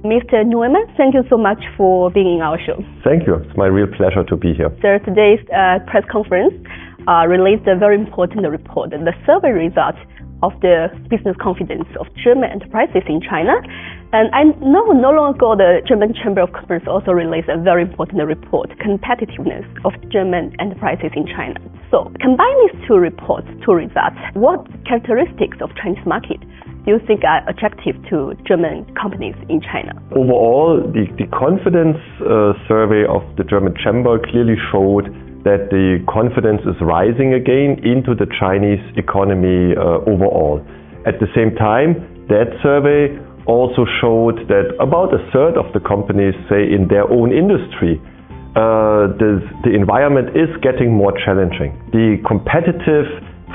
Mr. Neumann, thank you so much for being in our show. Thank you. It's my real pleasure to be here. So today's press conference released a very important report, the survey results of the business confidence of German enterprises in China. And I know not long ago the German Chamber of Commerce also released a very important report, competitiveness of German enterprises in China. So combine these two results, what characteristics of Chinese market do you think are attractive to German companies in China? Overall, the confidence survey of the German Chamber clearly showed that the confidence is rising again into the Chinese economy overall. At the same time, that survey also showed that about a third of the companies say in their own industry the environment is getting more challenging. The competitive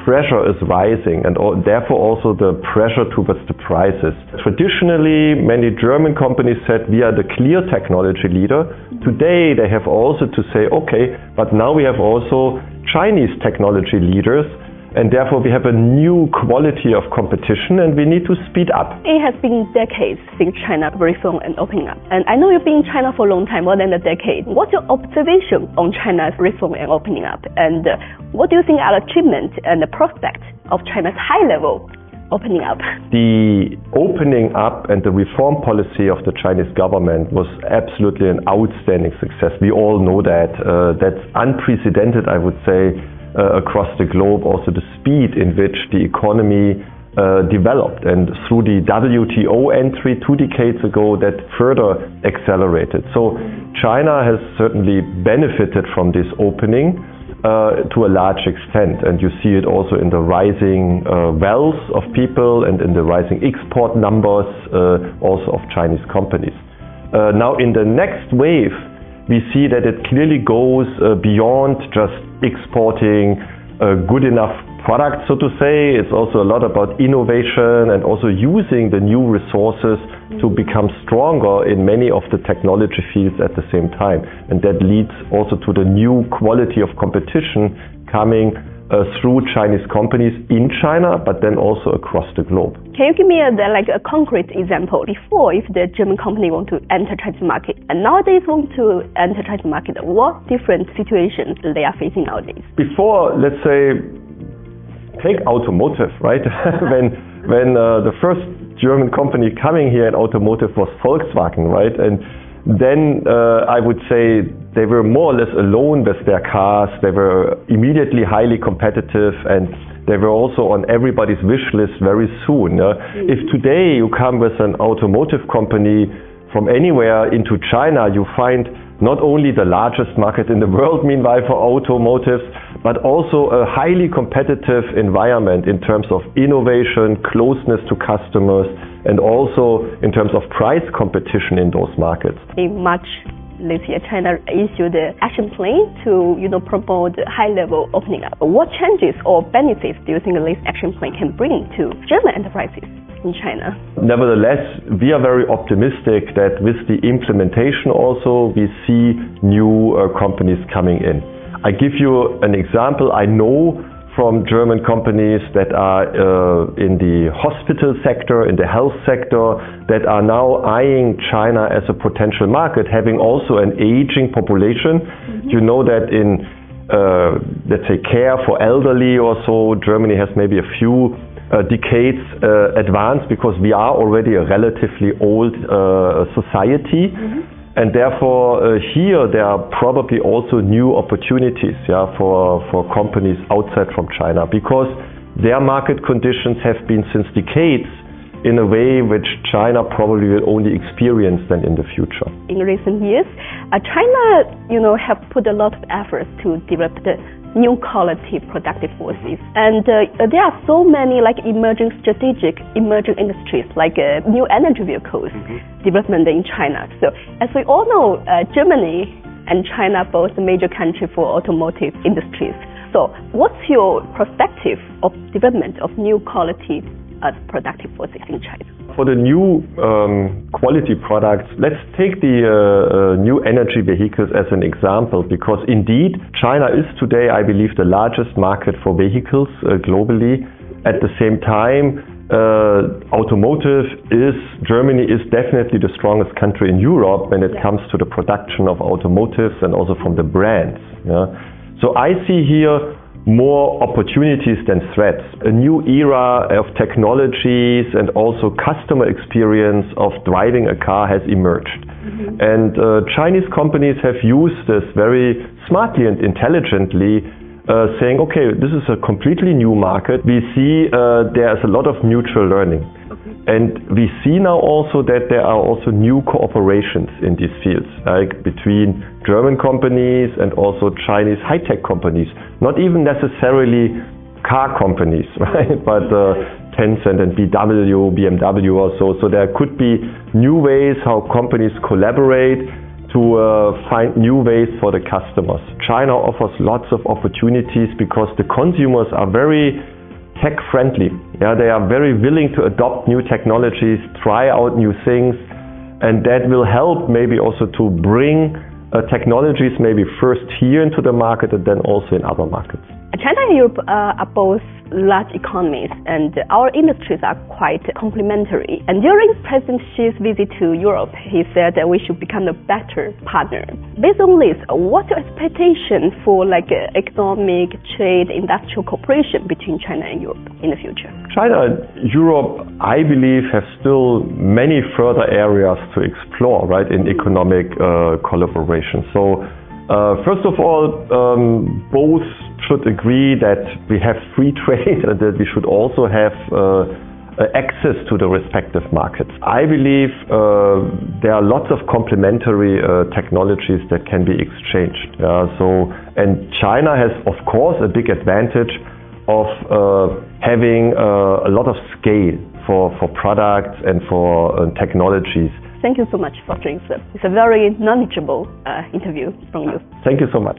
pressure is rising and therefore also the pressure towards the prices. Traditionally, many German companies said we are the clear technology leader. Today they have also to say, okay, but now we have also Chinese technology leaders, and therefore we have a new quality of competition and we need to speed up. It has been decades since China reformed and opening up. And I know you've been in China for a long time, more than a decade. What's your observation on China's reform and opening up? And what do you think are the achievements and the prospects of China's high-level opening up? The opening up and the reform policy of the Chinese government was absolutely an outstanding success. We all know that. That's unprecedented, I would say, across the globe. Also the speed in which the economy developed, and through the WTO entry 2 decades ago that further accelerated. So China has certainly benefited from this opening to a large extent, and you see it also in the rising wealth of people and in the rising export numbers also of Chinese companies. Now in the next wave we see that it clearly goes beyond just exporting good enough products, so to say. It's also a lot about innovation and also using the new resources to become stronger in many of the technology fields at the same time. And that leads also to the new quality of competition coming through Chinese companies in China, but then also across the globe. Can you give me a concrete example? Before, if the German company want to enter Chinese market, and nowadays want to enter Chinese market, what different situations they are facing nowadays? Before, let's say, take automotive, right? when the first German company coming here in automotive was Volkswagen, right? And then I would say they were more or less alone with their cars. They were immediately highly competitive, and they were also on everybody's wish list very soon. If today you come with an automotive company from anywhere into China, you find not only the largest market in the world, meanwhile, for automotives, but also a highly competitive environment in terms of innovation, closeness to customers, and also in terms of price competition in those markets. In March this year, China issued an action plan to promote high-level opening up. What changes or benefits do you think this action plan can bring to German enterprises in China? Nevertheless, we are very optimistic that with the implementation also we see new companies coming in. I give you an example. I know from German companies that are in the hospital sector, in the health sector, that are now eyeing China as a potential market, having also an aging population. You know that in, let's say, care for elderly or so, Germany has maybe a few decades advanced, because we are already a relatively old society. And therefore, here there are probably also new opportunities for companies outside from China, because their market conditions have been since decades in a way which China probably will only experience then in the future. In recent years, China, have put a lot of efforts to develop the new quality productive forces. And there are so many emerging industries, like new energy vehicles development in China. So as we all know, Germany and China are both major countries for automotive industries. So what's your perspective of development of new quality productive forces in China? For the new quality products, let's take the new energy vehicles as an example, because indeed China is today, I believe, the largest market for vehicles globally. At the same time, Germany is definitely the strongest country in Europe when it comes to the production of automotives and also from the brands. Yeah? So I see here more opportunities than threats. A new era of technologies and also customer experience of driving a car has emerged. Mm-hmm. And Chinese companies have used this very smartly and intelligently, saying, okay, this is a completely new market. We see there's a lot of mutual learning. Okay. And we see now also that there are also new cooperations in these fields, like between German companies and also Chinese high-tech companies. Not even necessarily car companies, right? But Tencent and BMW or so. So there could be new ways how companies collaborate to find new ways for the customers. China offers lots of opportunities because the consumers are very tech-friendly. Yeah, they are very willing to adopt new technologies, try out new things, and that will help maybe also to bring technologies maybe first here into the market and then also in other markets. China and Europe are both large economies, and our industries are quite complementary. And during President Xi's visit to Europe, he said that we should become a better partner. Based on this, what's your expectation for economic, trade, industrial cooperation between China and Europe in the future? China and Europe, I believe, have still many further areas to explore, right, in economic collaboration. So, first of all, both should agree that we have free trade and that we should also have access to the respective markets. I believe there are lots of complementary technologies that can be exchanged. And China has, of course, a big advantage of having a lot of scale for products and for technologies. Thank you so much for joining us. It's a very knowledgeable interview from you. Thank you so much.